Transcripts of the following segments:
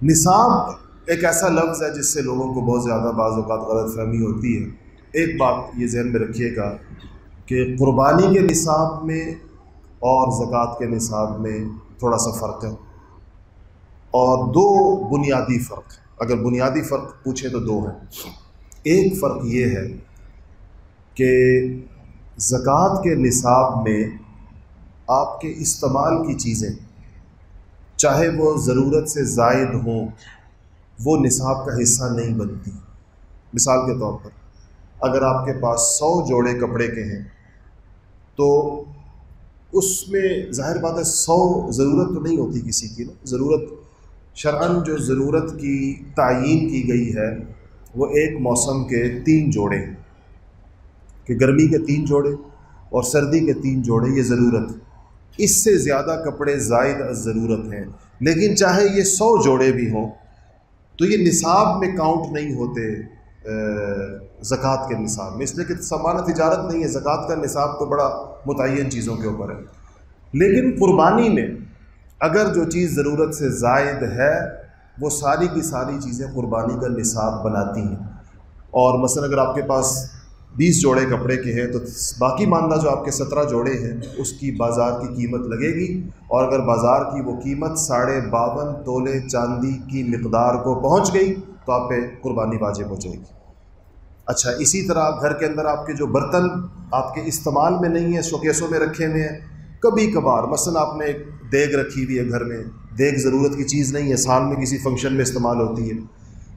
निसाब एक ऐसा लफ्ज़ है जिससे लोगों को बहुत ज़्यादा बाज़ औक़ात गलत फहमी होती है। एक बात ये ज़हन में रखिएगा कि क़ुरबानी के निसाब में और ज़कात के निसाब में थोड़ा सा फ़र्क है, और दो बुनियादी फ़र्क, अगर बुनियादी फ़र्क पूछे तो दो हैं। एक फ़र्क ये है कि ज़कात के निसाब में आपके इस्तेमाल की चीज़ें, चाहे वो ज़रूरत से ज़ायद हों, वो निसाब का हिस्सा नहीं बनती। मिसाल के तौर पर अगर आपके पास 100 जोड़े कपड़े के हैं तो उसमें ज़ाहिर बात है 100 ज़रूरत तो नहीं होती किसी की ना। ज़रूरत शरअन जो ज़रूरत की तायीन की गई है वो एक मौसम के 3 जोड़े, कि गर्मी के 3 जोड़े और सर्दी के 3 जोड़े, ये ज़रूरत। इससे ज़्यादा कपड़े ज़ायद ज़रूरत हैं, लेकिन चाहे ये 100 जोड़े भी हों तो ये निसाब में काउंट नहीं होते ज़कात के निसाब में, इसलिए कि सामान तिजारत नहीं है। ज़कात का निसाब तो बड़ा मुतय्यन चीज़ों के ऊपर है, लेकिन कुर्बानी में अगर जो चीज़ ज़रूरत से ज़ायद है वो सारी की सारी चीज़ें कुर्बानी का निसाब बनाती हैं। और मसलन अगर आपके पास 20 जोड़े कपड़े के हैं तो बाकी मानना जो आपके 17 जोड़े हैं उसकी बाज़ार की कीमत लगेगी, और अगर बाज़ार की वो कीमत 52.5 तोले चांदी की मिक़दार को पहुंच गई तो आप पे कुर्बानी वाजिब हो जाएगी। अच्छा, इसी तरह घर के अंदर आपके जो बर्तन आपके इस्तेमाल में नहीं है, शोकेसों में रखे हुए हैं, कभी कभार मसलन आपने एक देग रखी हुई है घर में, देग ज़रूरत की चीज़ नहीं है, साल में किसी फंक्शन में इस्तेमाल होती है।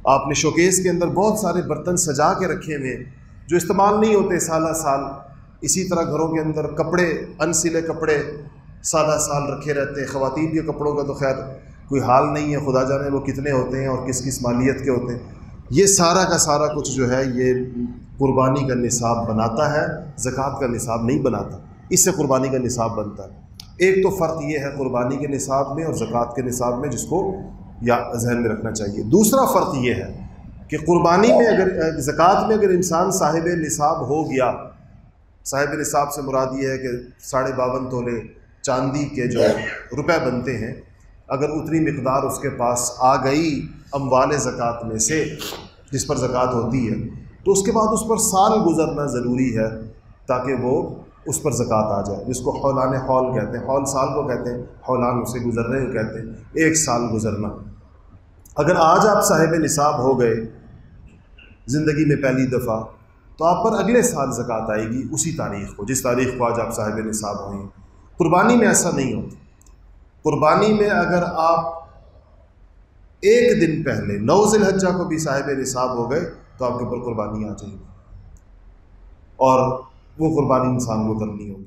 आपने शोकेस के अंदर बहुत सारे बर्तन सजा के रखे हुए हैं जो इस्तेमाल नहीं होते साला साल। इसी तरह घरों के अंदर कपड़े, अनसिले कपड़े साला साल रखे रहते हैं। ख़वातीन के कपड़ों का तो खैर कोई हाल नहीं है, खुदा जाने वो कितने होते हैं और किस किस मालियत के होते हैं। ये सारा का सारा कुछ जो है ये कुर्बानी का निसाब बनाता है, ज़कात का निसाब नहीं बनाता, इससे कुर्बानी का निसाब बनता है। एक तो फ़र्क ये है कुर्बानी के निसाब में और ज़कात के निसाब में, जिसको या जहन में रखना चाहिए। दूसरा फ़र्क ये है कि कुर्बानी में अगर ज़कात में अगर इंसान साहिब निसाब हो गया, साहिब निसाब से मुराद ये है कि 52.5 तोले चांदी के जो रुपए बनते हैं, अगर उतनी मिक़दार उसके पास आ गई अम्वाल ज़कात में से जिस पर ज़कात होती है, तो उसके बाद उस पर साल गुज़रना ज़रूरी है ताकि वो उस पर ज़कात आ जाए, जिसको हौलान हौल कहते हैं। हौल साल को कहते हैं, हौलान उसे गुज़रने को कहते हैं, 1 साल गुज़रना। अगर आज आप साहिब निसाब हो गए ज़िंदगी में पहली दफ़ा, तो आप पर अगले साल ज़कात आएगी उसी तारीख़ को, जिस तारीख़ को आज आप साहिब निसाब हुए। कुर्बानी में ऐसा नहीं होता। कुर्बानी में अगर आप एक दिन पहले 9 ज़िलहज्जा को भी साहिब निसाब हो गए तो आपके ऊपर कुर्बानी आ जाएगी, और वो कुर्बानी इंसान को करनी होगी।